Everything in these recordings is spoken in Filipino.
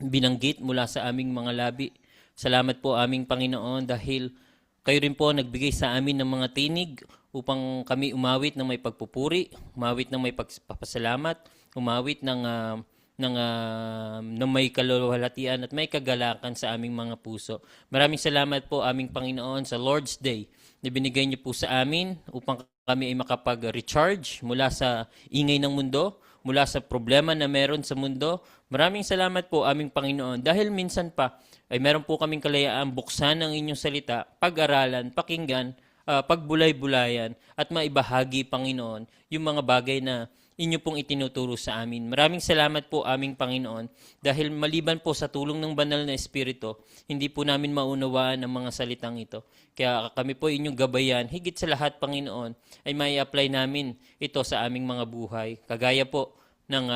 binanggit mula sa aming mga labi. Salamat po aming Panginoon dahil kayo rin po nagbigay sa amin ng mga tinig upang kami umawit ng may pagpupuri, umawit ng may pagpapasalamat, umawit ng may kaluwalhatian at may kagalakan sa aming mga puso. Maraming salamat po aming Panginoon sa Lord's Day na binigay niyo po sa amin upang kami ay makapag-recharge mula sa ingay ng mundo, mula sa problema na meron sa mundo. Maraming salamat po aming Panginoon dahil minsan pa ay meron po kaming kalayaan buksan ang inyong salita, pag-aralan, pakinggan, pagbulay-bulayan at maibahagi, Panginoon, yung mga bagay na inyo pong itinuturo sa amin. Maraming salamat po aming Panginoon dahil maliban po sa tulong ng banal na Espiritu, hindi po namin maunawaan ang mga salitang ito. Kaya kami po inyong gabayan, higit sa lahat Panginoon, ay may apply namin ito sa aming mga buhay. Kagaya po ng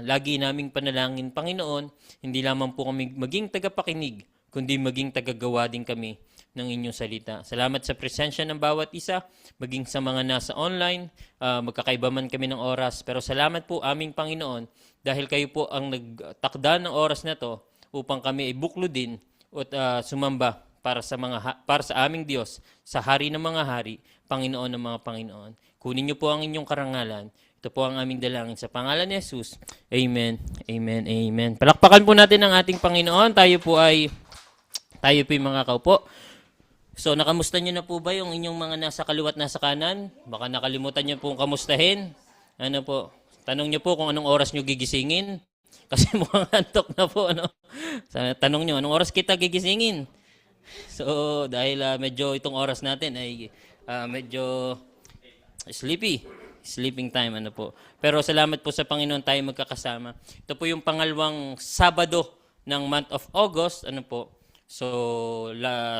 lagi naming panalangin, Panginoon, hindi lamang po kami maging tagapakinig, kundi maging tagagawa din kami ng inyong salita. Salamat sa presensya ng bawat isa, maging sa mga nasa online, magkakaiba man kami ng oras. Pero salamat po aming Panginoon dahil kayo po ang nagtakda ng oras na to upang kami ay buklodin at sumamba para sa aming Diyos, sa Hari ng mga hari, Panginoon ng mga Panginoon. Kunin niyo po ang inyong karangalan. Ito po ang aming dalangin sa pangalan ni Jesus. Amen, amen, amen. Palakpakan po natin ang ating Panginoon. Tayo po ay mga kaupo. So, nakamusta niyo na po ba yung inyong mga nasa kaliwat nasa kanan? Baka nakalimutan niyo pong kamustahin. Ano po? Tanong niyo po kung anong oras niyo gigisingin. Kasi mukhang antok na po. Ano? Tanong niyo, anong oras kita gigisingin? So, dahil medyo itong oras natin ay medyo sleeping time, ano po. Pero salamat po sa Panginoon tayo magkakasama. Ito po yung pangalawang Sabado ng month of August, ano po. So,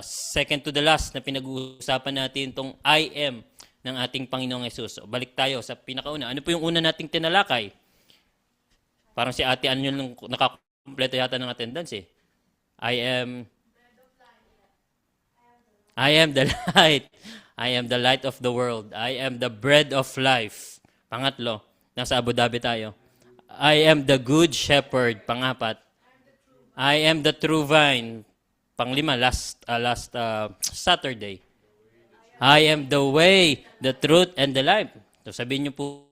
second to the last na pinag-uusapan natin itong I am ng ating Panginoong Yesus. So, balik tayo sa pinakauna. Ano po yung una nating tinalakay? Parang si ate ano yung nakakumpleto yata ng attendance eh. I am the light. I am the light of the world. I am the bread of life. Pangatlo, nasa Abu Dhabi tayo. I am the good shepherd. Pangapat, I am the true vine. Panglima, last Saturday. I am the way, the truth, and the life. So sabihin niyo po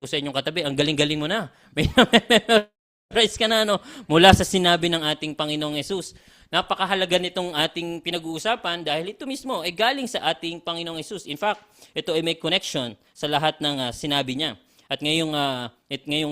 sa inyong katabi, ang galing-galing mo na. May memorize ka na mula sa sinabi ng ating Panginoong Yesus. Napakahalaga nitong ating pinag-uusapan dahil ito mismo ay galing sa ating Panginoong Yesus. In fact, ito ay may connection sa lahat ng sinabi niya. At ngayong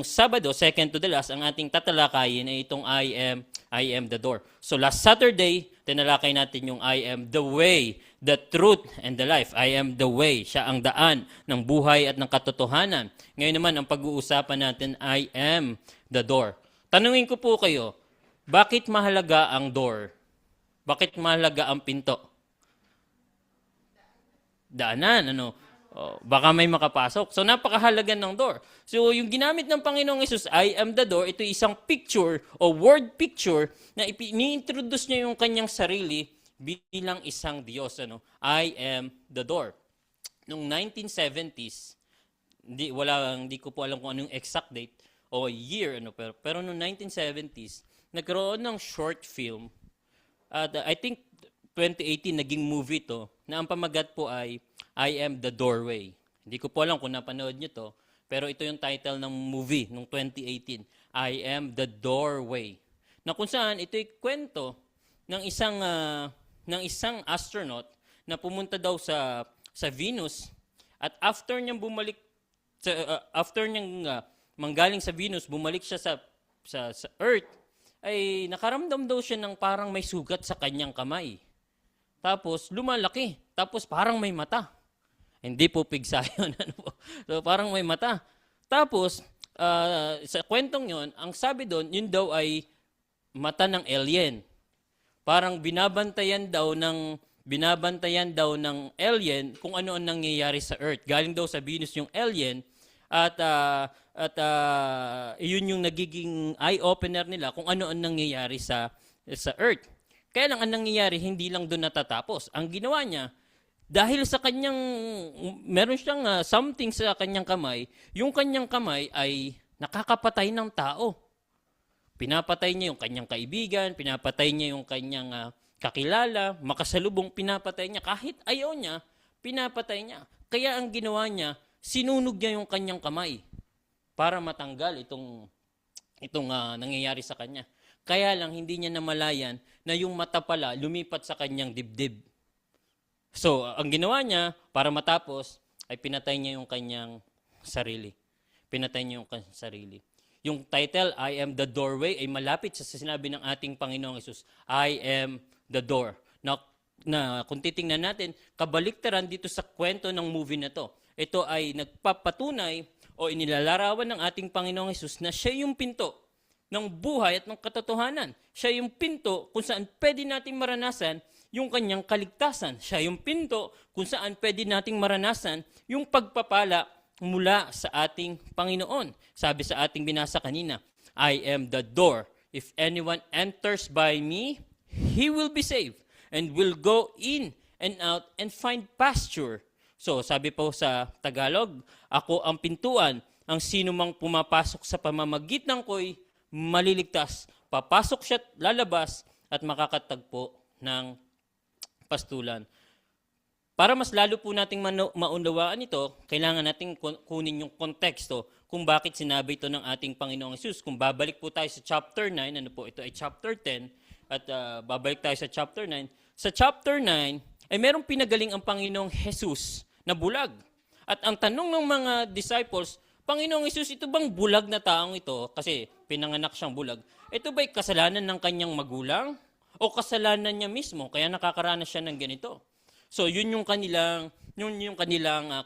Sabado, second to the last, ang ating tatalakayin ay itong I am the door. So last Saturday, tinalakay natin yung I am the way, the truth, and the life. I am the way. Siya ang daan ng buhay at ng katotohanan. Ngayon naman, ang pag-uusapan natin, I am the door. Tanungin ko po kayo, bakit mahalaga ang door? Bakit mahalaga ang pinto? Daanan, baka may makapasok. So, napakahalaga ng door. So, yung ginamit ng Panginoong Yesus, I am the door, ito isang picture o word picture na ni-introduce niya yung kanyang sarili bilang isang Diyos. I am the door. Noong 1970s, hindi ko po alam kung anong exact date o year, pero noong 1970s, nagkaroon ng short film. At I think 2018 naging movie to na ang pamagat po ay I am the doorway. Hindi ko po alam kung napanood niyo to, pero ito yung title ng movie noong 2018. I am the doorway. Na kung saan ito ay kwento ng isang astronaut na pumunta daw sa Venus at after niyang manggaling sa Venus, bumalik siya sa Earth, ay nakaramdam daw siya ng parang may sugat sa kanyang kamay. Tapos lumalaki. Tapos parang may mata. Hindi po pigsa yun. So parang may mata. Tapos sa kwentong yon, ang sabi doon, yun daw ay mata ng alien. Parang binabantayan daw ng alien kung ano ang nangyayari sa Earth. Galing daw sa Venus yung alien at yun yung nagiging eye-opener nila kung ano ang nangyayari sa Earth. Kaya lang ang nangyayari, hindi lang doon natatapos. Ang ginawa niya, dahil sa meron siyang something sa kanyang kamay, yung kanyang kamay ay nakakapatay ng tao. Pinapatay niya yung kanyang kaibigan, pinapatay niya yung kanyang kakilala, makasalubong pinapatay niya. Kahit ayaw niya, pinapatay niya. Kaya ang ginawa niya, sinunog niya yung kanyang kamay para matanggal itong nangyayari sa kanya. Kaya lang hindi niya namalayan na yung mata pala lumipat sa kanyang dibdib. So, ang ginawa niya para matapos ay pinatay niya yung kanyang sarili. Pinatay niya yung kanyang sarili. Yung title, I am the doorway, ay malapit sa sinabi ng ating Panginoong Hesus, I am the door. Na kung titingnan natin, kabaliktaran dito sa kwento ng movie na to. Ito ay nagpapatunay o inilalarawan ng ating Panginoong Hesus na siya yung pinto ng buhay at ng katotohanan. Siya yung pinto kung saan pwede nating maranasan yung kanyang kaligtasan. Siya yung pinto kung saan pwede nating maranasan yung pagpapala mula sa ating Panginoon. Sabi sa ating binasa kanina, I am the door. If anyone enters by me, he will be saved and will go in and out and find pasture. So, sabi po sa Tagalog, ako ang pintuan, ang sino mang pumapasok sa pamamagitan ko'y maliligtas. Papasok siya at lalabas at makakatagpo ng pastulan. Para mas lalo po nating maunawaan ito, kailangan nating kunin yung konteksto kung bakit sinabi ito ng ating Panginoong Hesus. Kung babalik po tayo sa chapter 9, ito ay chapter 10, at babalik tayo sa chapter 9. Sa chapter 9, ay merong pinagaling ang Panginoong Hesus na bulag. At ang tanong ng mga disciples, Panginoong Hesus, ito bang bulag na taong ito? Kasi pinanganak siyang bulag. Ito ba'y kasalanan ng kanyang magulang? O kasalanan niya mismo? Kaya nakakaranas siya ng ganito. So, yun yung kanilang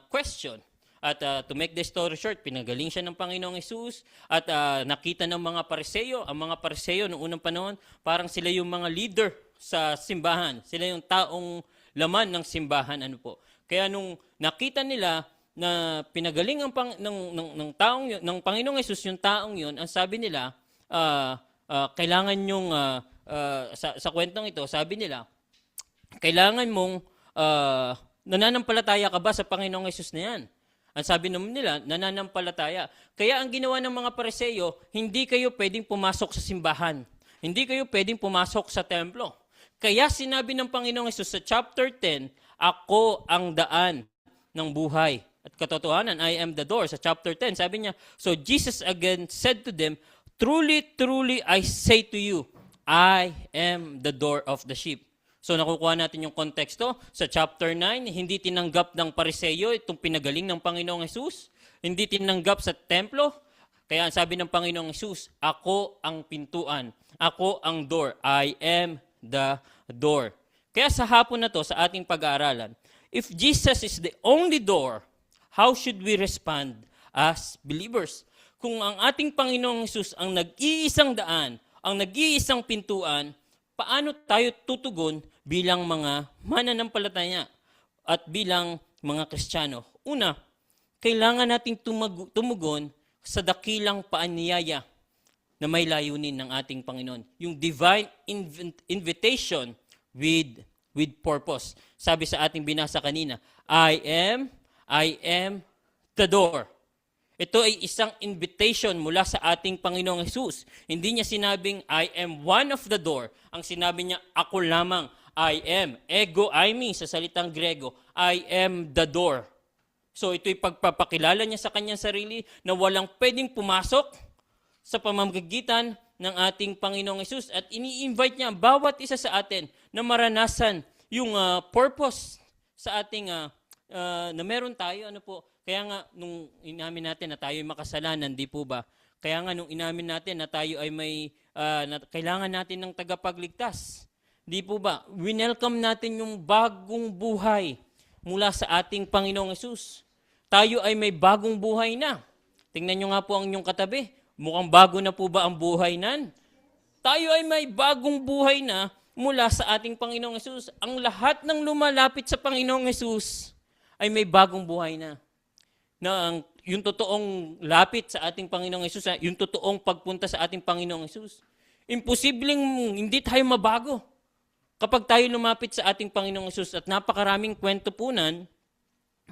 question. At to make the story short, pinagaling siya ng Panginoong Hesus at nakita ng mga Pariseo. Ang mga Pariseo noong unang panahon, parang sila yung mga leader sa simbahan. Sila yung taong laman ng simbahan. Kaya nung nakita nila na pinagaling ng taong yun, ng Panginoong Hesus yung taong yun, ang sabi nila, kailangan yung sa kwentong ito, sabi nila, kailangan mong nananampalataya ka ba sa Panginoong Hesus na yan? Ang sabi naman nila, nananampalataya. Kaya ang ginawa ng mga Pariseo, hindi kayo pwedeng pumasok sa simbahan. Hindi kayo pwedeng pumasok sa templo. Kaya sinabi ng Panginoong Hesus sa chapter 10, ako ang daan ng buhay at katotohanan. I am the door. Sa chapter 10, sabi niya, so Jesus again said to them, truly, truly, I say to you, I am the door of the sheep. So nakukuha natin yung konteksto. Sa chapter 9, hindi tinanggap ng Pariseo itong pinagaling ng Panginoong Hesus. Hindi tinanggap sa templo. Kaya sabi ng Panginoong Hesus, ako ang pintuan. Ako ang door. I am the door. Kaya sa hapon na to, sa ating pag-aaralan, if Jesus is the only door, how should we respond as believers? Kung ang ating Panginoong Hesus ang nag-iisang daan, ang nag-iisang pintuan, paano tayo tutugon bilang mga mananampalataya at bilang mga Kristiyano? Una, kailangan nating tumugon sa dakilang paanyaya na may layunin ng ating Panginoon. Yung divine invitation with purpose. Sabi sa ating binasa kanina, I am the door. Ito ay isang invitation mula sa ating Panginoong Hesus. Hindi niya sinabing, I am one of the door. Ang sinabi niya, ako lamang, I am. Ego, I me, sa salitang Grego, I am the door. So ito'y pagpapakilala niya sa kanyang sarili na walang pwedeng pumasok sa pamamagitan ng ating Panginoong Hesus. At ini-invite niya bawat isa sa atin na maranasan yung purpose sa ating na meron tayo. Kaya nga, nung inamin natin na tayo ay makasalanan, di po ba? Kaya nga, nung inamin natin na tayo ay na kailangan natin ng tagapagligtas. Di po ba? Winelcome natin yung bagong buhay mula sa ating Panginoong Hesus. Tayo ay may bagong buhay na. Tingnan nyo nga po ang inyong katabi. Mukhang bago na po ba ang buhay nan? Tayo ay may bagong buhay na mula sa ating Panginoong Hesus. Ang lahat ng lumalapit sa Panginoong Hesus ay may bagong buhay na. Yung totoong lapit sa ating Panginoong Hesus, yung totoong pagpunta sa ating Panginoong Hesus. Imposibleng hindi tayo mabago kapag tayo lumapit sa ating Panginoong Hesus. At napakaraming kwento po nan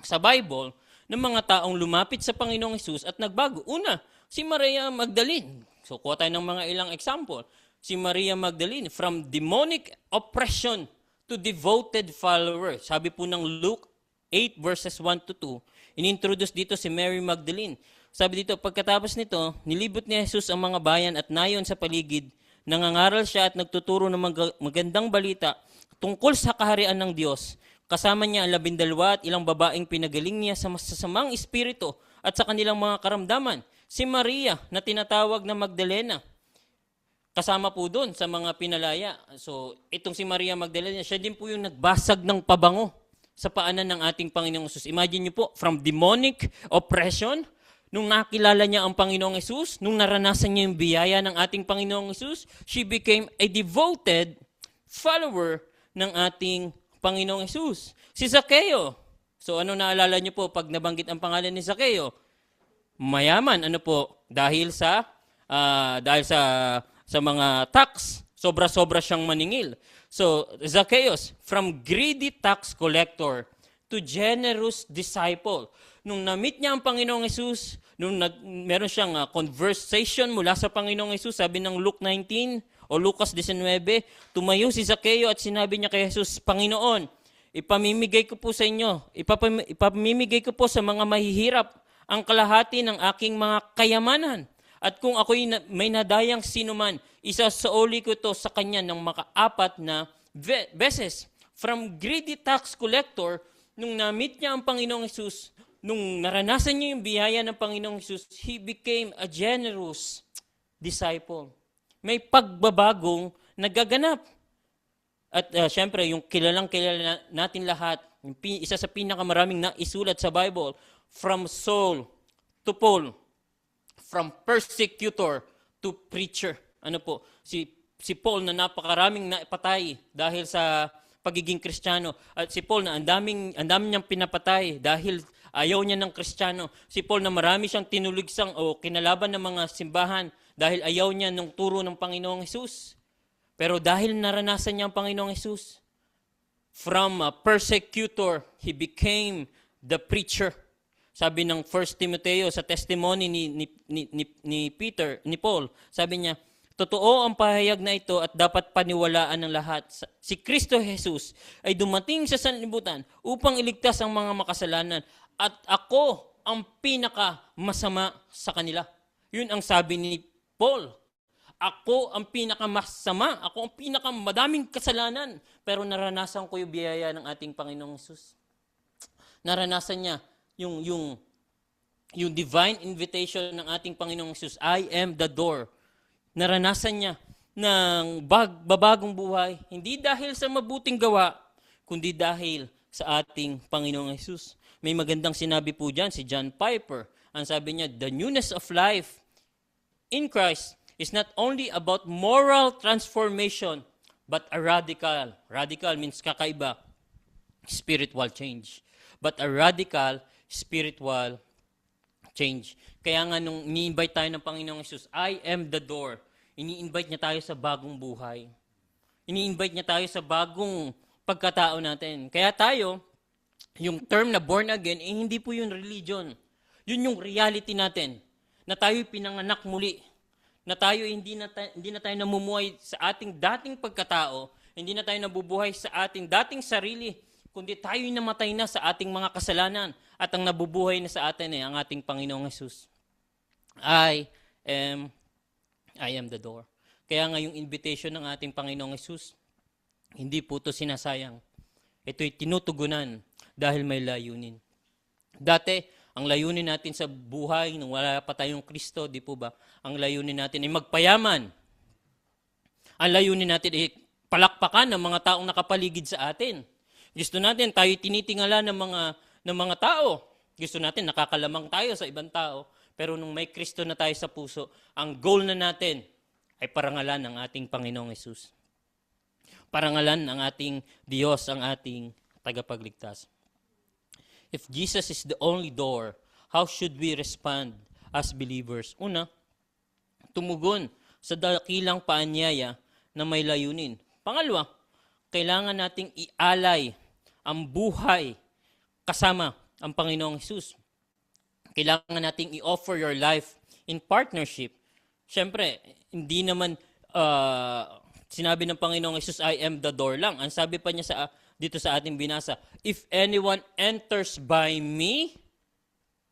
sa Bible ng mga taong lumapit sa Panginoong Hesus at nagbago. Una, si Maria Magdalene. So, kuha tayo ng mga ilang example. Si Maria Magdalene, from demonic oppression to devoted follower. Sabi po ng Luke 8 verses 1 to 2, inintroduce dito si Mary Magdalene. Sabi dito, pagkatapos nito, nilibot ni Jesus ang mga bayan at nayon sa paligid, nangangaral siya at nagtuturo ng magandang balita tungkol sa kaharian ng Diyos. Kasama niya ang 12 at ilang babaeng pinagaling niya sa masasamang espiritu at sa kanilang mga karamdaman. Si Maria na tinatawag na Magdalena, kasama po doon sa mga pinalaya. So, itong si Maria Magdalena, siya din po yung nagbasag ng pabango sa paanan ng ating Panginoong Hesus. Imagine niyo po, from demonic oppression, nung nakilala niya ang Panginoong Hesus, nung naranasan niya yung biyaya ng ating Panginoong Hesus, she became a devoted follower ng ating Panginoong Hesus. Si Zaccheo. So ano naalala niyo po pag nabanggit ang pangalan ni Zaccheo? Mayaman, ano po? Dahil sa mga tax, sobra-sobra siyang maningil. So Zacchaeus, from greedy tax collector to generous disciple. Nung na-meet niya ang Panginoong Hesus, nung meron siyang conversation mula sa Panginoong Hesus, sabi ng Luke 19 o Lucas 19, tumayo si Zaccheo at sinabi niya kay Jesus, Panginoon, ipamimigay ko po sa inyo, ipamimigay ko po sa mga mahihirap ang kalahati ng aking mga kayamanan. At kung ako'y may nadayang sinuman, isasauli ko ito sa kanya ng maka-4 na beses. From greedy tax collector, nung na-meet niya ang Panginoong Hesus, nung naranasan niya yung biyaya ng Panginoong Hesus, he became a generous disciple. May pagbabagong nagaganap. At syempre, yung kilalang-kilala natin lahat, yung isa sa pinakamaraming naisulat sa Bible, from Saul to Paul, from persecutor to preacher. Ano po, si Paul na napakaraming napatay dahil sa pagiging Kristiyano. At si Paul na ang daming niyang pinapatay dahil ayaw niya ng Kristiyano. Si Paul na marami siyang tinuligsang o kinalaban ng mga simbahan dahil ayaw niya ng turo ng Panginoong Hesus. Pero dahil naranasan niya ang Panginoong Hesus, from a persecutor, he became the preacher. Sabi ng 1 Timoteo sa testimony ni Paul, sabi niya, totoo ang pahayag na ito at dapat paniwalaan ng lahat. Si Kristo Jesus ay dumating sa sanlibutan upang iligtas ang mga makasalanan at ako ang pinakamasama sa kanila. Yun ang sabi ni Paul. Ako ang pinakamasama, ako ang pinakamadaming kasalanan, pero naranasan ko yung biyaya ng ating Panginoong Hesus. Naranasan niya yung divine invitation ng ating Panginoong Hesus, I am the door. Naranasan niya ng babagong buhay, hindi dahil sa mabuting gawa, kundi dahil sa ating Panginoong Hesus. May magandang sinabi po dyan, si John Piper. Ang sabi niya, the newness of life in Christ is not only about moral transformation, but a radical means kakaiba, spiritual change. But a radical spiritual change. Kaya nga nung ini-invite tayo ng Panginoong Hesus, I am the door. Ini-invite niya tayo sa bagong buhay. Ini-invite niya tayo sa bagong pagkatao natin. Kaya tayo, yung term na born again, hindi po yung religion. Yun yung reality natin. Na tayo pinanganak muli. Na tayo hindi na tayo namumuhay sa ating dating pagkatao. Hindi na tayo nabubuhay sa ating dating sarili. Kundi tayo namatay na sa ating mga kasalanan. At ang nabubuhay na sa atin ang ating Panginoong Hesus. I am the door. Kaya nga yung invitation ng ating Panginoong Hesus, hindi po ito sinasayang. Ito'y tinutugunan dahil may layunin. Dati, ang layunin natin sa buhay nung wala pa tayong Kristo, di po ba? Ang layunin natin ay magpayaman. Ang layunin natin ay palakpakan ng mga taong nakapaligid sa atin. Gusto natin tayo tinitingala ng mga tao. Gusto natin nakakalamang tayo sa ibang tao. Pero nung may Kristo na tayo sa puso, ang goal na natin ay parangalan ng ating Panginoong Hesus. Parangalan ng ating Diyos, ang ating tagapagligtas. If Jesus is the only door, how should we respond as believers? Una, tumugon sa dakilang paanyaya na may layunin. Pangalawa, kailangan nating ialay ang buhay kasama ang Panginoong Hesus. Kailangan nating i-offer your life in partnership Siyempre, hindi naman sinabi ng Panginoong Hesus, I am the door lang. Ang sabi pa niya dito sa ating binasa, if anyone enters by me,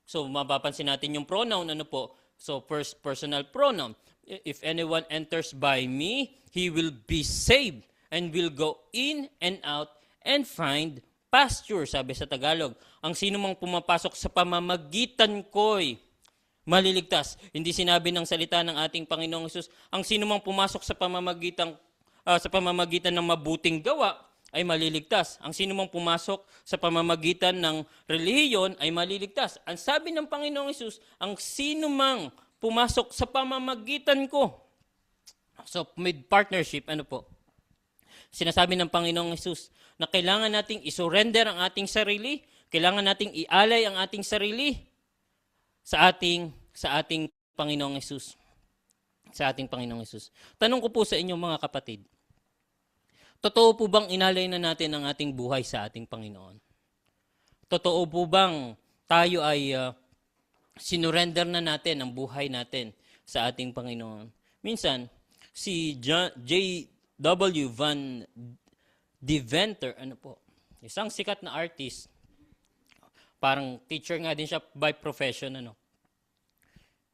so mapapansin natin yung pronoun, ano po? So first personal pronoun. If anyone enters by me, he will be saved and will go in and out and find pasture, sabi sa Tagalog. Ang sino mang pumapasok sa pamamagitan ko'y maliligtas. Hindi sinabi ng salita ng ating Panginoong Hesus, ang sino mang pumasok sa pamamagitan ng mabuting gawa ay maliligtas. Ang sino mang pumasok sa pamamagitan ng relihiyon ay maliligtas. Ang sabi ng Panginoong Hesus, ang sino mang pumasok sa pamamagitan ko. So, with partnership, ano po? Sinasabi ng Panginoong Hesus na kailangan nating isurrender ang ating sarili, kailangan nating ialay ang ating sarili sa ating Panginoong Hesus. Sa ating Panginoong Hesus. Tanong ko po sa inyo mga kapatid, totoo po bang inalay na natin ang ating buhay sa ating Panginoon? Totoo po bang tayo ay sinurrender na natin ang buhay natin sa ating Panginoon? Minsan, si J.W. Van Deventer, isang sikat na artist, parang teacher nga din siya by profession,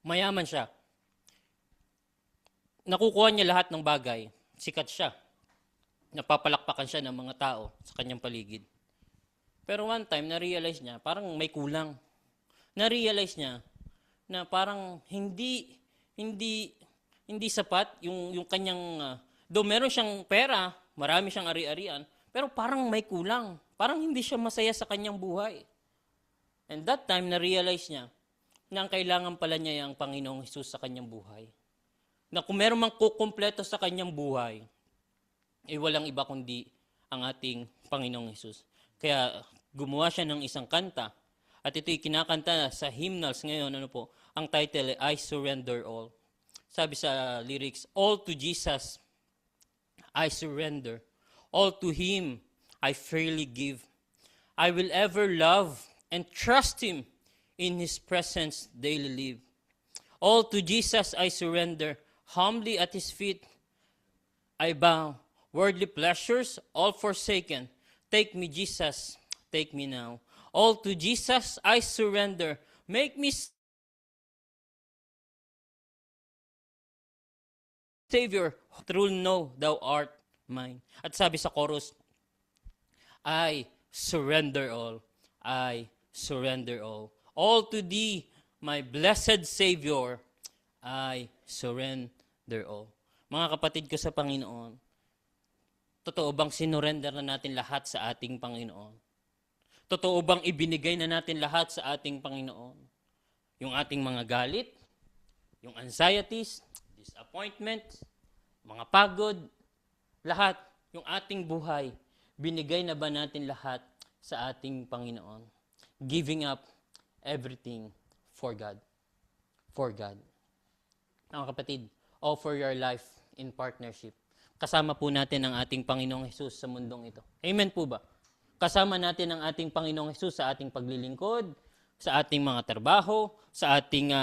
mayaman siya. Nakukuha niya lahat ng bagay. Sikat siya. Napapalakpakan siya ng mga tao sa kanyang paligid. Pero one time, na-realize niya, parang may kulang. Na-realize niya na parang hindi sapat yung kanyang, though meron siyang pera, marami siyang ari-arian, pero parang may kulang. Parang hindi siya masaya sa kanyang buhay. And that time, na-realize niya na ang kailangan pala niya ang Panginoong Hesus sa kanyang buhay. Na kung meron mang kukumpleto sa kanyang buhay, walang iba kundi ang ating Panginoong Hesus. Kaya gumawa siya ng isang kanta. At ito'y kinakanta sa hymnals ngayon, ang title ay I Surrender All. Sabi sa lyrics, all to Jesus I surrender. All to Him I freely give. I will ever love and trust Him, in His presence daily live. All to Jesus I surrender, humbly at His feet I bow. Worldly pleasures all forsaken, take me Jesus, take me now. All to Jesus I surrender, make me Savior, truly know Thou art mine. At sabi sa chorus, I surrender all, I surrender all. All to Thee, my blessed Savior, I surrender all. Mga kapatid ko sa Panginoon, totoo bang sinurrender na natin lahat sa ating Panginoon? Totoo bang ibinigay na natin lahat sa ating Panginoon? Yung ating mga galit, yung anxieties, disappointment, mga pagod, lahat, yung ating buhay, binigay na ba natin lahat sa ating Panginoon? Giving up everything for God. For God. Mga kapatid, offer your life in partnership. Kasama po natin ang ating Panginoong Hesus sa mundong ito. Amen po ba? Kasama natin ang ating Panginoong Hesus sa ating paglilingkod, sa ating mga trabaho, sa ating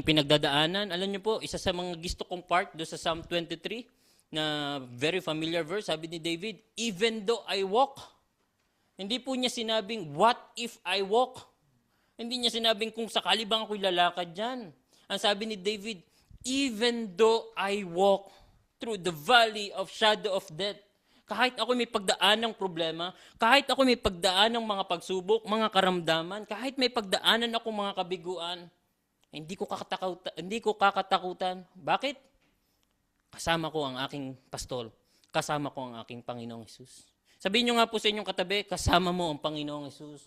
pinagdadaanan. Alam niyo po, isa sa mga gusto kong part do sa Psalm 23 na very familiar verse, sabi ni David, even though I walk. Hindi po niya sinabing, what if I walk? Hindi niya sinabing kung sakali bang ako'y lalakad dyan. Ang sabi ni David, even though I walk through the valley of shadow of death, kahit ako may pagdaan ng problema, kahit ako may pagdaan ng mga pagsubok, mga karamdaman, kahit may pagdaanan ako mga kabiguan, hindi ko kakatakutan. Bakit? Kasama ko ang aking pastol. Kasama ko ang aking Panginoong Hesus. Sabihin nyo nga po sa inyong katabi, kasama mo ang Panginoong Hesus.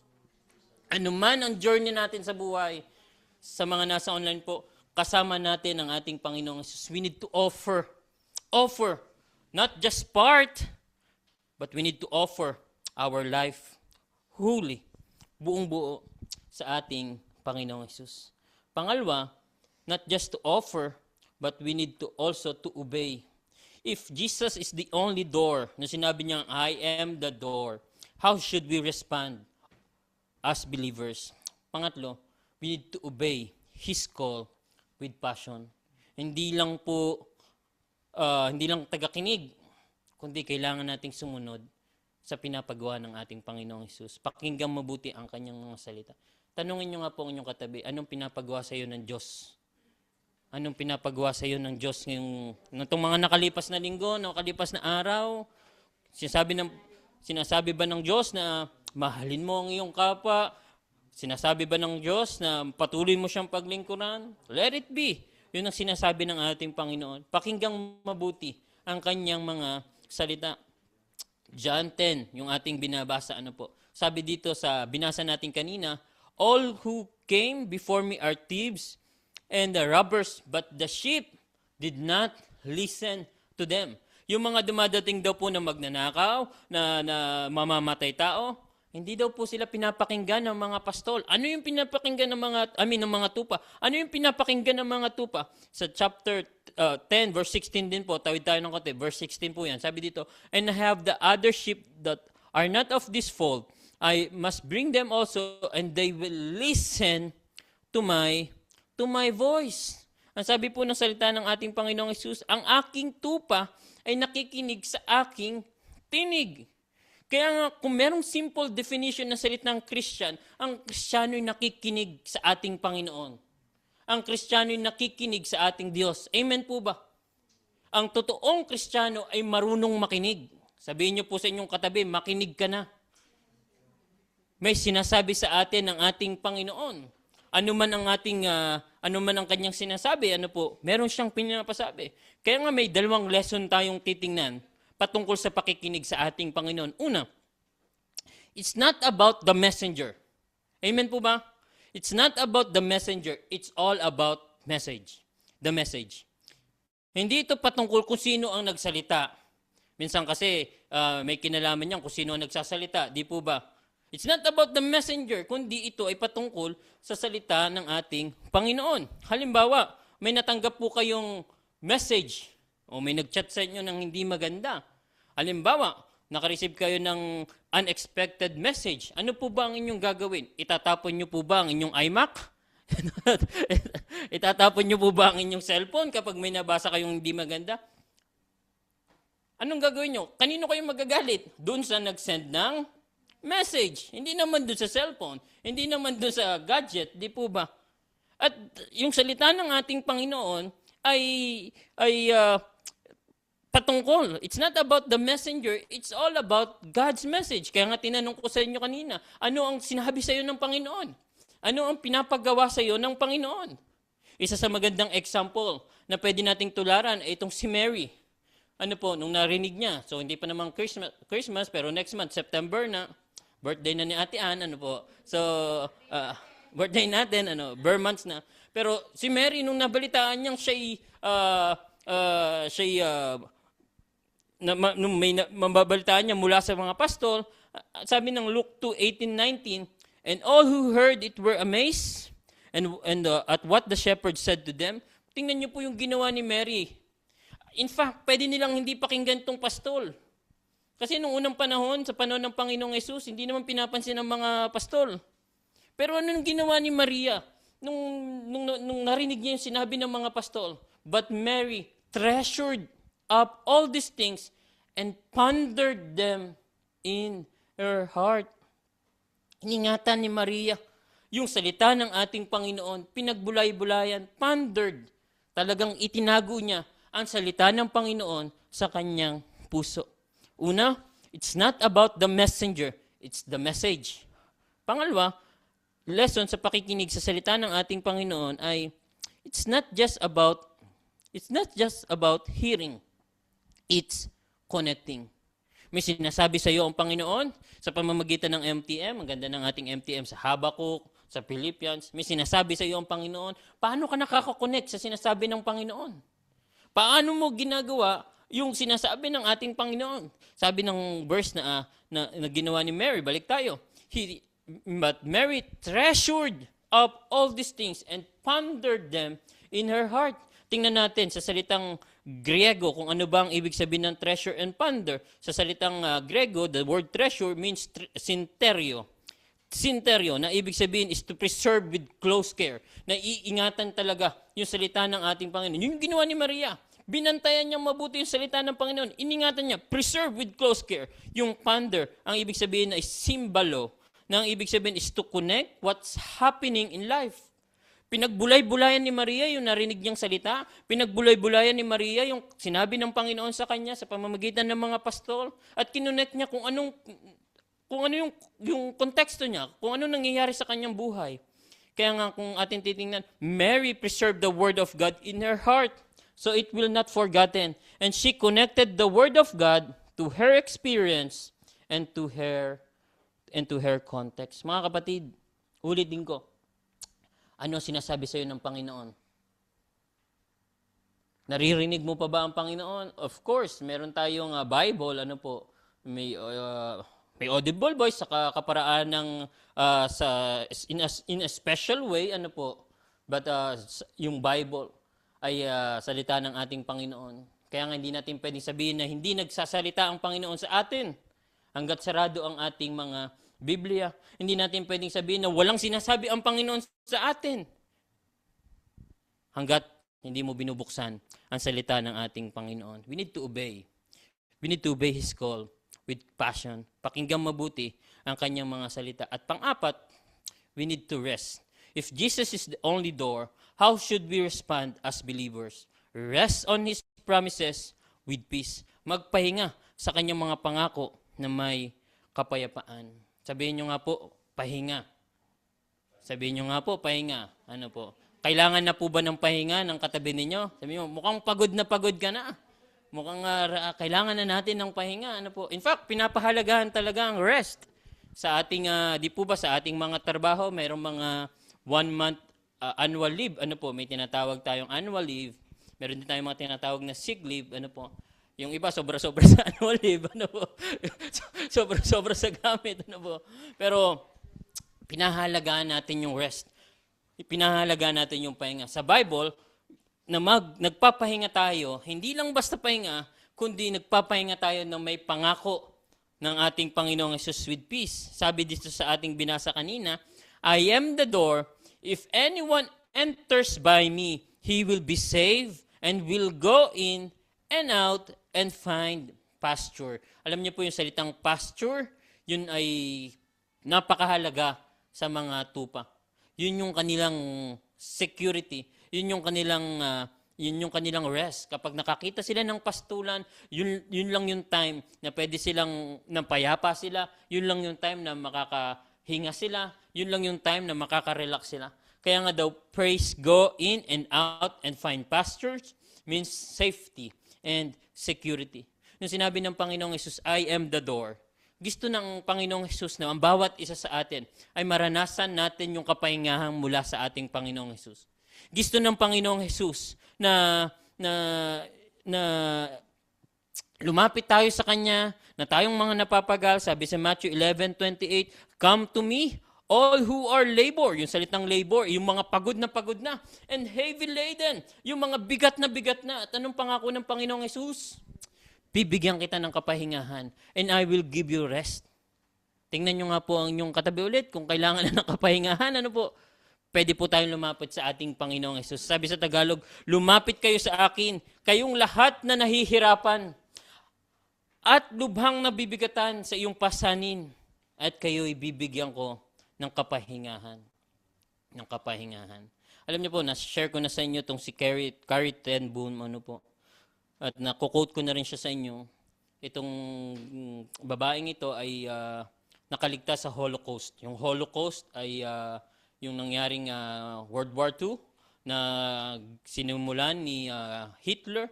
Ano man ang journey natin sa buhay, sa mga nasa online po, kasama natin ang ating Panginoong Hesus. We need to offer, not just part, but we need to offer our life wholly, buong buo sa ating Panginoong Hesus. Pangalawa, not just to offer, but we need to also to obey. If Jesus is the only door, na sinabi niya, I am the door, how should we respond as believers? Pangatlo, we need to obey His call with passion. hindi lang tagakinig, kundi kailangan nating sumunod sa pinapagawa ng ating Panginoong Hesus. Pakinggan mabuti ang kanyang mga salita. Tanungin nyo nga po ang inyong katabi, anong pinapagawa sa iyo ng Diyos? Anong pinapagawa sa iyo ng Diyos ngayong mga nakalipas na linggo, nakalipas na araw? Sinasabi ba ng Diyos na mahalin mo ang iyong kapwa? Sinasabi ba ng Diyos na patuloy mo siyang paglingkuran? Let it be. Yun ang sinasabi ng ating Panginoon. Pakinggang mabuti ang kanyang mga salita. John 10, yung ating binabasa, sabi dito sa binasa natin kanina, all who came before me are thieves and the robbers, but the sheep did not listen to them. Yung mga dumadating daw po na magnanakaw, na mamamatay tao, hindi daw po sila pinapakinggan ng mga pastol. Ano yung pinapakinggan ng mga tupa? Ano yung pinapakinggan ng mga tupa? Sa chapter 10, verse 16 din po, tawid tayo ng konti, verse 16 po yan. Sabi dito, and I have the other sheep that are not of this fold. I must bring them also, and they will listen to my voice. Ang sabi po ng salita ng ating Panginoong Hesus, ang aking tupa ay nakikinig sa aking tinig. Kaya nga, kung merong simple definition ng salitang Christian, ang Kristiyano ay nakikinig sa ating Panginoon. Ang Kristiyano ay nakikinig sa ating Diyos. Amen po ba? Ang totoong Kristiyano ay marunong makinig. Sabihin niyo po sa inyong katabi, makinig ka na. May sinasabi sa atin ng ating Panginoon. Ano man ang kanyang sinasabi, meron siyang pinapasabi. Kaya nga may dalawang lesson tayong titingnan patungkol sa pakikinig sa ating Panginoon. Una, it's not about the messenger. Amen po ba? It's not about the messenger. It's all about message. The message. Hindi ito patungkol kung sino ang nagsalita. Minsan kasi may kinalaman niyan kung sino ang nagsasalita. Di po ba? It's not about the messenger, kundi ito ay patungkol sa salita ng ating Panginoon. Halimbawa, may natanggap po kayong message o may nag-chat sa inyo ng hindi maganda. Halimbawa, nakareceive kayo ng unexpected message. Ano po ba ang inyong gagawin? Itatapon nyo po ba ang inyong iMac? Itatapon nyo po ba ang inyong cellphone kapag may nabasa kayong hindi maganda? Anong gagawin nyo? Kanino kayo magagalit? Doon sa nag-send ng message. Hindi naman doon sa cellphone. Hindi naman doon sa gadget. Di po ba? At yung salita ng ating Panginoon ay patungkol. It's not about the messenger. It's all about God's message. Kaya nga tinanong ko sa inyo kanina, ano ang sinabi sa iyo ng Panginoon? Ano ang pinapagawa sa iyo ng Panginoon? Isa sa magandang example na pwede nating tularan ay itong si Mary. Nung narinig niya. So, hindi pa namang Christmas, pero next month, September na, birthday na ni Ate Ann, So, birthday natin, bare months na. Pero si Mary, nung nabalitaan niyang mababalitaan niya mula sa mga pastol, sabi ng Luke 2:18-19, and all who heard it were amazed at what the shepherds said to them. Tingnan niyo po yung ginawa ni Mary. In fact, pwede nilang hindi pakinggan tong pastol. Kasi nung unang panahon, sa panahon ng Panginoong Hesus, hindi naman pinapansin ng mga pastol. Pero anong ginawa ni Maria nung narinig niya yung sinabi ng mga pastol? But Mary treasured up all these things and pondered them in her heart. Iningatan ni Maria yung salita ng ating Panginoon, pinagbulay-bulayan, pondered. Talagang itinago niya ang salita ng Panginoon sa kanyang puso. Una, it's not about the messenger, it's the message. Pangalawa, lesson sa pakikinig sa salita ng ating Panginoon ay it's not just about hearing, it's connecting. May sinasabi sa iyo ang Panginoon sa pamamagitan ng MTM, ang ganda ng ating MTM sa Habakkuk, sa Philippians. May sinasabi sa iyo ang Panginoon. Paano ka nakaka-connect sa sinasabi ng Panginoon? Paano mo ginagawa yung sinasabi ng ating Panginoon? Sabi ng verse na ginawa ni Mary, balik tayo. But Mary treasured up all these things and pondered them in her heart. Tingnan natin sa salitang Griego kung ano ba ang ibig sabihin ng treasure and ponder. Sa salitang Griego, the word treasure means synterio. sinteryo, na ibig sabihin is to preserve with close care. Na iingatan talaga yung salita ng ating Panginoon. Yung ginawa ni Maria. Binantayan niyang mabuti yung salita ng Panginoon. Iningatan niya, preserve with close care. Yung ponder, ang ibig sabihin ay simbolo, na ang ibig sabihin is to connect what's happening in life. Pinagbulay-bulayan ni Maria yung narinig niyang salita. Pinagbulay-bulayan ni Maria yung sinabi ng Panginoon sa kanya sa pamamagitan ng mga pastol. At kinonect niya kung ano yung konteksto niya, kung ano nangyayari sa kanyang buhay. Kaya nga kung atin titingnan, Mary preserved the word of God in her heart, so it will not forgotten. And she connected the word of God to her experience and to her context. Mga kapatid, ulitin ko, ano sinasabi sa iyo ng Panginoon? Naririnig mo pa ba ang Panginoon? Of course, meron tayong Bible, may audible voice sa kaparaan ng in a special way, But yung Bible ay salita ng ating Panginoon. Kaya nga hindi natin pwedeng sabihin na hindi nagsasalita ang Panginoon sa atin hanggat sarado ang ating mga Biblia. Hindi natin pwedeng sabihin na walang sinasabi ang Panginoon sa atin hanggat hindi mo binubuksan ang salita ng ating Panginoon. We need to obey. We need to obey His call with passion. Pakinggan mabuti ang kanyang mga salita. At pang-apat, we need to rest. If Jesus is the only door, how should we respond as believers? Rest on His promises with peace. Magpahinga sa kanyang mga pangako na may kapayapaan. Sabihin nyo nga po, pahinga. Sabihin nyo nga po, pahinga. Kailangan na po ba ng pahinga ng katabi ninyo? Sabihin mo, mukhang pagod ka na. Mukhang kailangan na natin ng pahinga. In fact, pinapahalagahan talaga ang rest. Sa ating, di po ba sa ating mga trabaho, mayroong mga 1 month annual leave. May tinatawag tayong annual leave. Meron din tayong mga tinatawag na sick leave. Yung iba, sobra-sobra sa annual leave. Sobra-sobra sa gamit. Pero, pinahalagaan natin yung rest. Pinahalagaan natin yung pahinga. Sa Bible, nagpapahinga tayo, hindi lang basta pahinga, kundi nagpapahinga tayo ng may pangako ng ating Panginoong Hesus with peace. Sabi dito sa ating binasa kanina, I am the door. If anyone enters by me, he will be saved and will go in and out and find pasture. Alam niyo po yung salitang pasture, yun ay napakahalaga sa mga tupa. Yun yung kanilang security, yun yung kanilang rest. Kapag nakakita sila ng pastulan, yun lang yung time na pwede silang napayapa sila, yun lang yung time na makakahinga sila, yun lang yung time na makaka-relax sila. Kaya nga daw, praise, go in and out and find pastures means safety and security. Nung sinabi ng Panginoong Hesus, I am the door. Gusto ng Panginoong Hesus na ang bawat isa sa atin ay maranasan natin yung kapahingahan mula sa ating Panginoong Hesus. Gusto ng Panginoong Hesus na lumapit tayo sa Kanya, na tayong mga napapagal, sabi sa Matthew 11:28, come to me, all who are labor, yung salitang labor, yung mga pagod na, and heavy laden, yung mga bigat na. At anong pangako ng Panginoong Hesus? Bibigyan kita ng kapahingahan, and I will give you rest. Tingnan nyo nga po ang inyong katabi ulit, kung kailangan na ng kapahingahan, pwede po tayong lumapit sa ating Panginoong Hesus. Sabi sa Tagalog, lumapit kayo sa akin, kayong lahat na nahihirapan, at lubhang nabibigatan sa iyong pasanin, at kayo'y bibigyan ko ng kapahingahan. Alam niyo po, na-share ko na sa inyo itong si Carrie Ten Boom, at nakukote ko na rin siya sa inyo. Itong babaeng ito ay nakaligtas sa Holocaust. Yung Holocaust ay yung nangyaring World War II na sinimulan ni Hitler.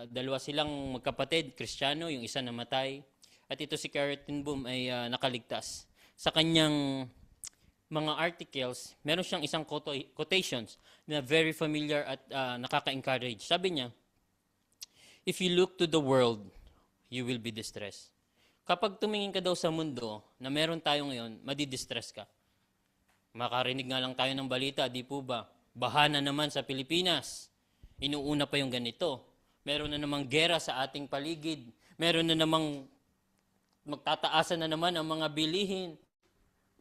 Dalawa silang magkapatid, Kristiyano, yung isa namatay. At ito si Carrie Ten Boom ay nakaligtas. Sa kanyang mga articles, meron siyang isang quotations na very familiar at nakaka-encourage. Sabi niya, if you look to the world, you will be distressed. Kapag tumingin ka daw sa mundo na meron tayo ngayon, madidistress ka. Makarinig nga lang tayo ng balita, di po ba? Baha na naman sa Pilipinas. Inuuna pa yung ganito. Meron na namang gera sa ating paligid. Meron na namang magtataasan na naman ang mga bilihin.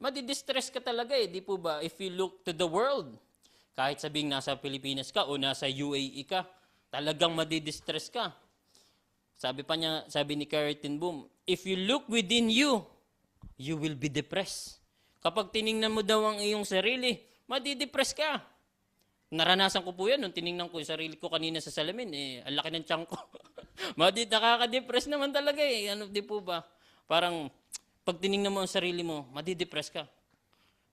Madidistress ka talaga eh, di po ba? If you look to the world, kahit sabing nasa Pilipinas ka o nasa UAE ka, talagang madidistress ka. Sabi pa niya, sabi ni Corrie ten Boom, if you look within you, you will be depressed. Kapag tiningnan mo daw ang iyong sarili, madidepress ka. Naranasan ko po yan nung tiningnan ko yung sarili ko kanina sa salamin, ang laki ng tiyan ko. Nakaka-depress naman talaga eh. Ano, di po ba? Parang, pag tiningnan mo ang sarili mo, madidepress ka.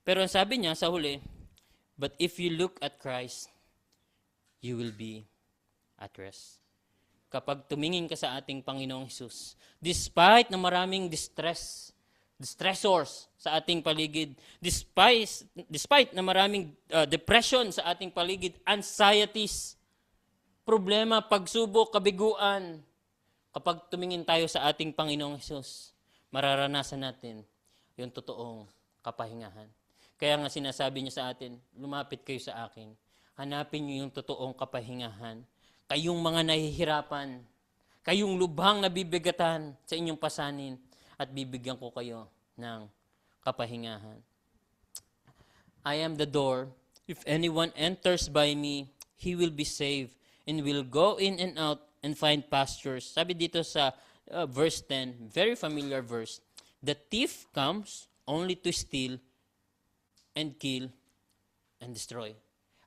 Pero ang sabi niya sa huli, but if you look at Christ, you will be at rest. Kapag tumingin ka sa ating Panginoong Hesus, despite na maraming stressors sa ating paligid, despite na maraming depression sa ating paligid, anxieties, problema, pagsubok, kabiguan, kapag tumingin tayo sa ating Panginoong Hesus, mararanasan natin yung totoong kapahingahan. Kaya nga sinasabi niya sa atin, lumapit kayo sa akin, hanapin niyo yung totoong kapahingahan. Kayong mga nahihirapan, kayong lubhang nabibigatan sa inyong pasanin, at bibigyan ko kayo ng kapahingahan. I am the door. If anyone enters by me, he will be saved and will go in and out and find pastures. Sabi dito sa verse 10, very familiar verse, the thief comes only to steal and kill and destroy.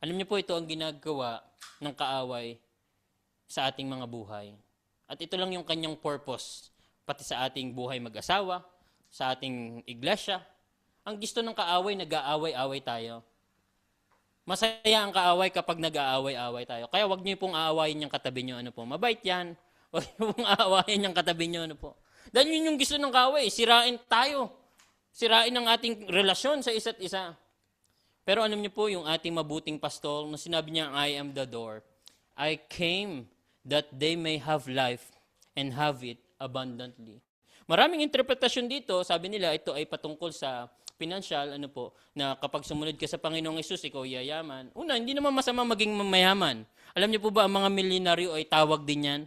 Alam niyo po, ito ang ginagawa ng kaaway sa ating mga buhay. At ito lang yung kanyang purpose, pati sa ating buhay mag-asawa, sa ating iglesia. Ang gusto ng kaaway, nag-aaway-away tayo. Masaya ang kaaway kapag nag-aaway-away tayo. Kaya wag niyo pong aawayin yung katabi niyo. Ano po, mabait yan. Wag niyo pong aawayin yung katabi niyo. Ano po. Dahil yun yung gusto ng kaaway, sirain tayo. Sirain ang ating relasyon sa isa't isa. Pero alam niyo po, yung ating mabuting pastol, nung sinabi niya, I am the door, I came that they may have life and have it abundantly. Maraming interpretasyon dito, sabi nila, ito ay patungkol sa financial, ano po, na kapag sumunod ka sa Panginoong Hesus, ikaw yayaman. Una, hindi naman masama maging mayaman. Alam niyo po ba, ang mga milyonaryo ay tawag din yan?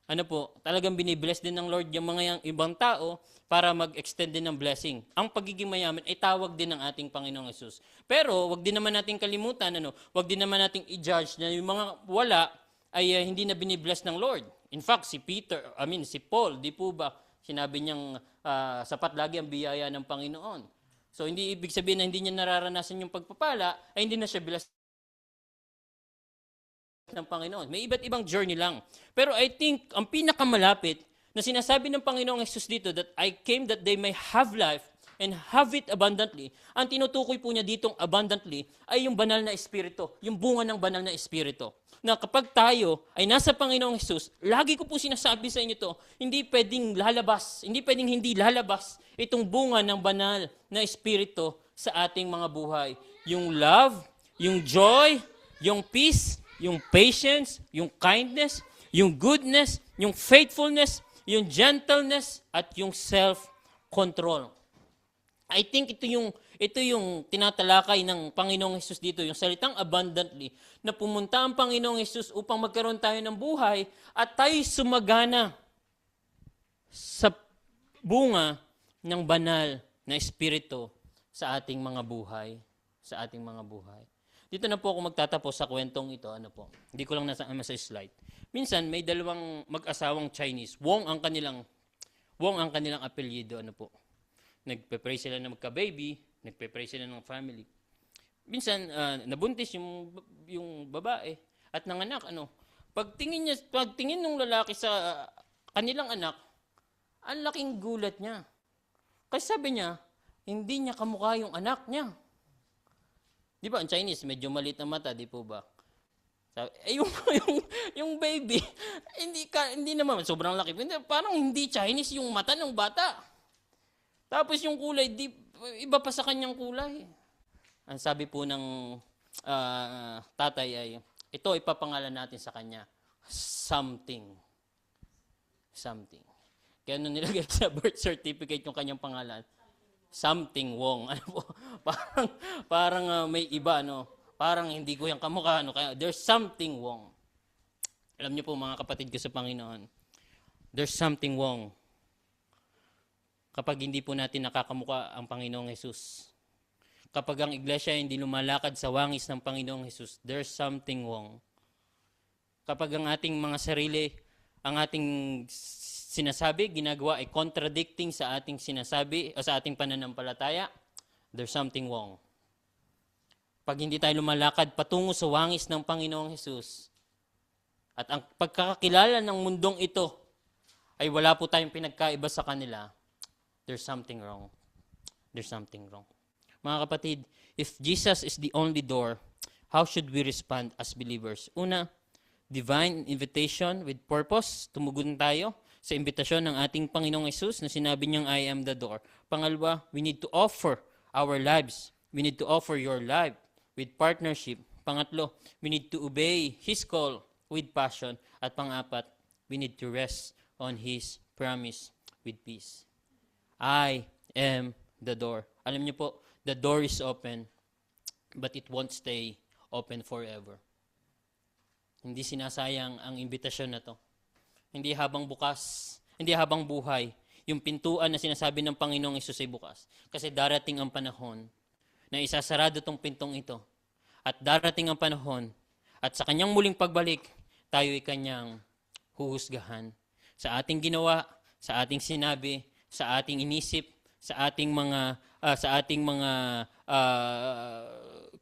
Ano po, talagang binibless din ng Lord yung mga ibang tao para mag-extend din ng blessing. Ang pagiging mayaman ay tawag din ng ating Panginoong Hesus. Pero, wag din naman nating kalimutan, wag din naman nating i-judge na yung mga wala ay hindi na binibless ng Lord. In fact, si Paul, di po ba, sinabi niyang sapat lagi ang biyaya ng Panginoon. So, hindi ibig sabihin na hindi niya nararanasan yung pagpapala, ay hindi na siya blessed ng Panginoon. May iba't ibang journey lang. Pero I think, ang pinakamalapit na sinasabi ng Panginoong Hesus dito that I came that they may have life and have it abundantly. Ang tinutukoy po niya ditong abundantly ay yung banal na espiritu, yung bunga ng banal na espiritu. Na kapag tayo ay nasa Panginoong Hesus, lagi ko po sinasabi sa inyo to, hindi pwedeng hindi lalabas itong bunga ng banal na espiritu sa ating mga buhay. Yung love, yung joy, yung peace, yung patience, yung kindness, yung goodness, yung faithfulness, yung gentleness, at yung self-control. I think ito yung tinatalakay ng Panginoong Hesus dito, yung salitang abundantly, na pumunta ang Panginoong Hesus upang magkaroon tayo ng buhay at tayo sumagana sa bunga ng banal na espiritu sa ating mga buhay. Dito na po ako magtatapos sa kwentong ito. Hindi ko lang nasama sa slide. Minsan, may dalawang mag-asawang Chinese. Wong ang kanilang apelyido. Nagpe-pray sila na magka-baby, nagpe-pray sila ng family. Minsan, nabuntis yung babae at nanganak. Pagtingin ng lalaki sa kanilang anak, ang laking gulat niya. Kasi sabi niya, hindi niya kamukha yung anak niya. Di ba, ang Chinese, medyo maliit na mata, di po ba? Yung baby, hindi naman, sobrang laki. Parang hindi Chinese yung mata ng bata. Tapos yung kulay, iba pa sa kanyang kulay. Ang sabi po ng tatay ay, ito ipapangalan natin sa kanya, something. Kaya nung nilagay sa birth certificate yung kanyang pangalan, something Wong. Parang may iba, Parang hindi ko yung kamukha, Kaya there's something Wong. Alam niyo po mga kapatid ko sa Panginoon, there's something Wong. kapag hindi po natin nakakamuka ang Panginoong Jesus. Kapag ang iglesia hindi lumalakad sa wangis ng Panginoong Jesus, there's something wrong. Kapag ang ating mga sarili, ang ating sinasabi, ginagawa ay contradicting sa ating sinasabi o sa ating pananampalataya, there's something wrong. Pag hindi tayo lumalakad patungo sa wangis ng Panginoong Jesus, at ang pagkakakilala ng mundong ito ay wala po tayong pinagkaiba sa kanila, there's something wrong. There's something wrong. Mga kapatid, if Jesus is the only door, how should we respond as believers? Una, divine invitation with purpose. Tumugon tayo sa imbitasyon ng ating Panginoong Hesus na sinabi niyang, I am the door. Pangalawa, we need to offer our lives. We need to offer your life with partnership. Pangatlo, we need to obey His call with passion. At pangapat, we need to rest on His promise with peace. I am the door. Alam niyo po, the door is open, but it won't stay open forever. Hindi sinasayang ang imbitasyon na to. Hindi habang bukas, hindi habang buhay, yung pintuan na sinasabi ng Panginoong Hesus ay bukas. Kasi darating ang panahon na isasarado tong pintong ito. At darating ang panahon, at sa kanyang muling pagbalik, tayo ay kanyang huhusgahan. Sa ating ginawa, sa ating sinabi, sa ating inisip, sa ating mga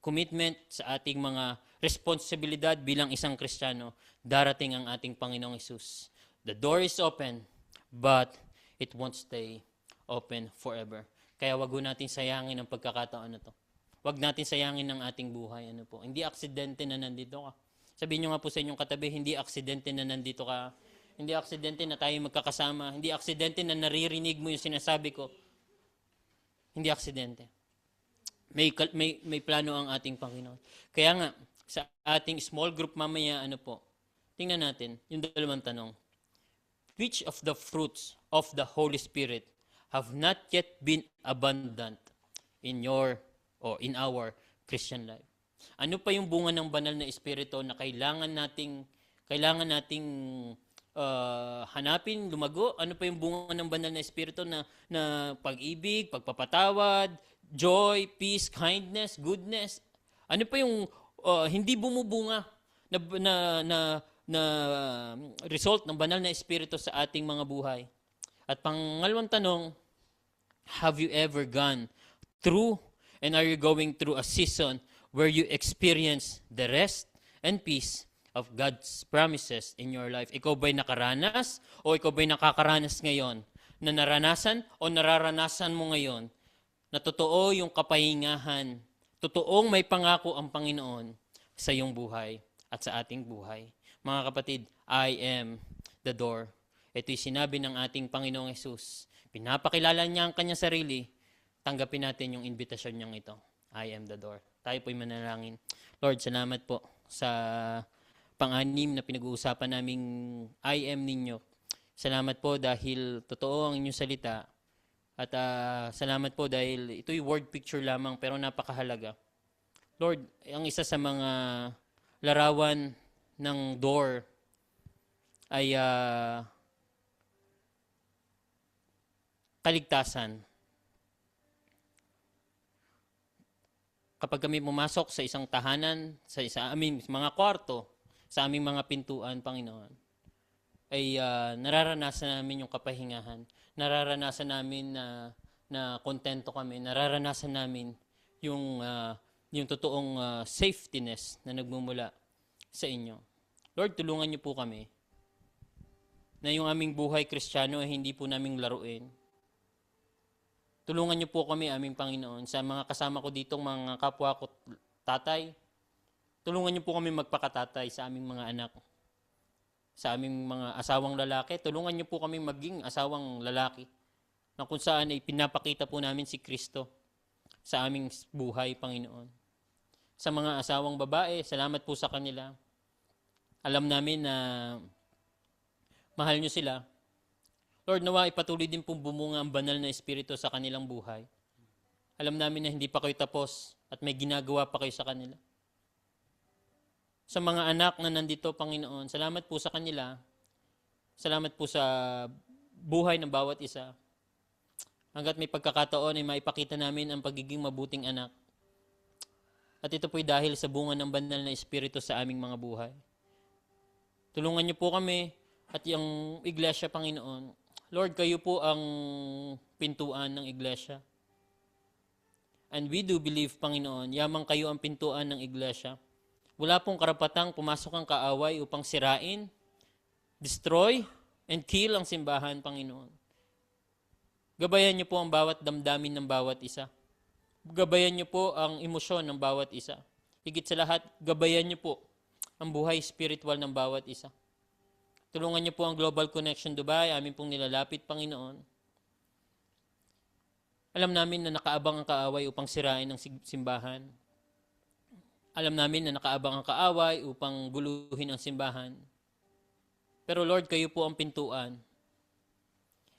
commitment, sa ating mga responsibilidad bilang isang Kristiyano, darating ang ating Panginoong Hesus. The door is open, but it won't stay open forever. Kaya wag natin sayangin ang pagkakataon na to. Wag natin sayangin ang ating buhay. Hindi aksidente na nandito ka. Sabihin nyo nga po sa inyong katabi, hindi aksidente na nandito ka. Hindi aksidente na tayo magkakasama. Hindi aksidente na naririnig mo yung sinasabi ko. Hindi aksidente. May plano ang ating Panginoon. Kaya nga, sa ating small group mamaya, tingnan natin yung dalawang tanong. Which of the fruits of the Holy Spirit have not yet been abundant in your or in our Christian life? Ano pa yung bunga ng banal na Espiritu na kailangan nating hanapin, lumago? Ano pa yung bunga ng banal na Espiritu na pag-ibig, pagpapatawad, joy, peace, kindness, goodness? Ano pa yung hindi bumubunga na result ng banal na Espiritu sa ating mga buhay? At pangalawang tanong, have you ever gone through and are you going through a season where you experience the rest and peace of God's promises in your life? Ikaw ba'y nakaranas o ikaw ba'y nakakaranas ngayon na naranasan o nararanasan mo ngayon na totoo yung kapahingahan, totoong may pangako ang Panginoon sa iyong buhay at sa ating buhay? Mga kapatid, I am the door. Ito'y sinabi ng ating Panginoong Hesus. Pinapakilala niya ang kanyang sarili. Tanggapin natin yung invitasyon niyang ito. I am the door. Tayo po'y manalangin. Lord, salamat po sa pang-anim na pinag-uusapan naming I am ninyo. Salamat po dahil totoo ang inyong salita. At salamat po dahil ito'y word picture lamang pero napakahalaga. Lord, ang isa sa mga larawan ng door ay kaligtasan. Kapag kami pumasok sa isang tahanan, sa aming mga kwarto, sa aming mga pintuan, Panginoon, ay nararanasan namin yung kapahingahan. Nararanasan namin na kontento kami. Nararanasan namin yung totoong safetyness na nagmumula sa inyo. Lord, tulungan niyo po kami na yung aming buhay Kristiyano ay hindi po naming laruin. Tulungan niyo po kami, aming Panginoon, sa mga kasama ko ditong mga kapwa ko tatay. Tulungan niyo po kami magpakatatay sa aming mga anak, sa aming mga asawang lalaki. Tulungan niyo po kami maging asawang lalaki na kung saan ay pinapakita po namin si Kristo sa aming buhay, Panginoon. Sa mga asawang babae, salamat po sa kanila. Alam namin na mahal niyo sila. Lord, nawa ipatuloy din pong bumunga ang banal na Espiritu sa kanilang buhay. Alam namin na hindi pa kayo tapos at may ginagawa pa kayo sa kanila. Sa mga anak na nandito, Panginoon, salamat po sa kanila. Salamat po sa buhay ng bawat isa. hanggat may pagkakataon ay maipakita namin ang pagiging mabuting anak. At ito po'y dahil sa bunga ng banal na Espiritu sa aming mga buhay. Tulungan niyo po kami at yung iglesia, Panginoon. Lord, kayo po ang pintuan ng iglesia. And we do believe, Panginoon, yamang kayo ang pintuan ng iglesia. Wala pong karapatang pumasok ang kaaway upang sirain, destroy, and kill ang simbahan, Panginoon. Gabayan niyo po ang bawat damdamin ng bawat isa. Gabayan niyo po ang emosyon ng bawat isa. Higit sa lahat, gabayan niyo po ang buhay spiritual ng bawat isa. Tulungan niyo po ang Global Connection Dubai, amin pong nilalapit, Panginoon. Alam namin na nakaabang ang kaaway upang sirain ang simbahan. Alam namin na nakaabang ang kaaway upang guluhin ang simbahan. Pero Lord, kayo po ang pintuan.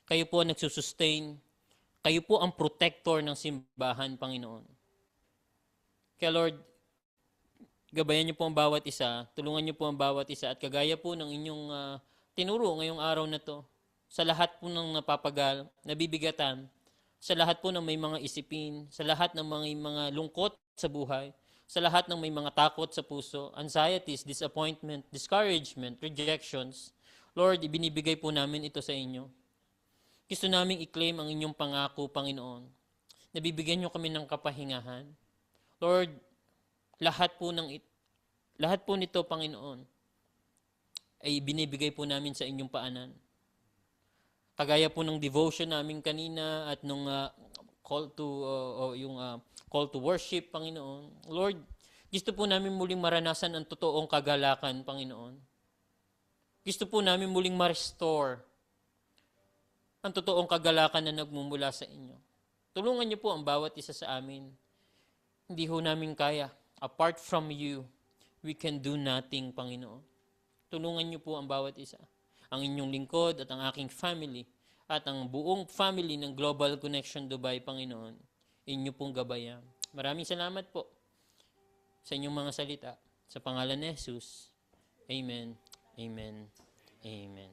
Kayo po ang nagsusustain. Kayo po ang protector ng simbahan, Panginoon. Kaya Lord, gabayan niyo po ang bawat isa, tulungan niyo po ang bawat isa, at kagaya po ng inyong tinuro ngayong araw na to, sa lahat po ng napapagal, nabibigatan, sa lahat po ng may mga isipin, sa lahat ng mga lungkot sa buhay, sa lahat ng may mga takot sa puso, anxieties, disappointment, discouragement, rejections, Lord, ibinibigay po namin ito sa inyo. Gusto naming i-claim ang inyong pangako, Panginoon. Nabibigyan niyo kami ng kapahingahan. Lord, lahat po nito, Panginoon, ay binibigay po namin sa inyong paanan. Kagaya po ng devotion namin kanina at nung call to worship, Panginoon. Lord, gusto po namin muling maranasan ang totoong kagalakan, Panginoon. Gusto po namin muling ma-restore ang totoong kagalakan na nagmumula sa inyo. Tulungan niyo po ang bawat isa sa amin. Hindi ho namin kaya. Apart from you, we can do nothing, Panginoon. Tulungan niyo po ang bawat isa. Ang inyong lingkod at ang aking family at ang buong family ng Global Connection Dubai, Panginoon, inyo pong gabayan. Maraming salamat po sa inyong mga salita. Sa pangalan ni Jesus. Amen. Amen. Amen.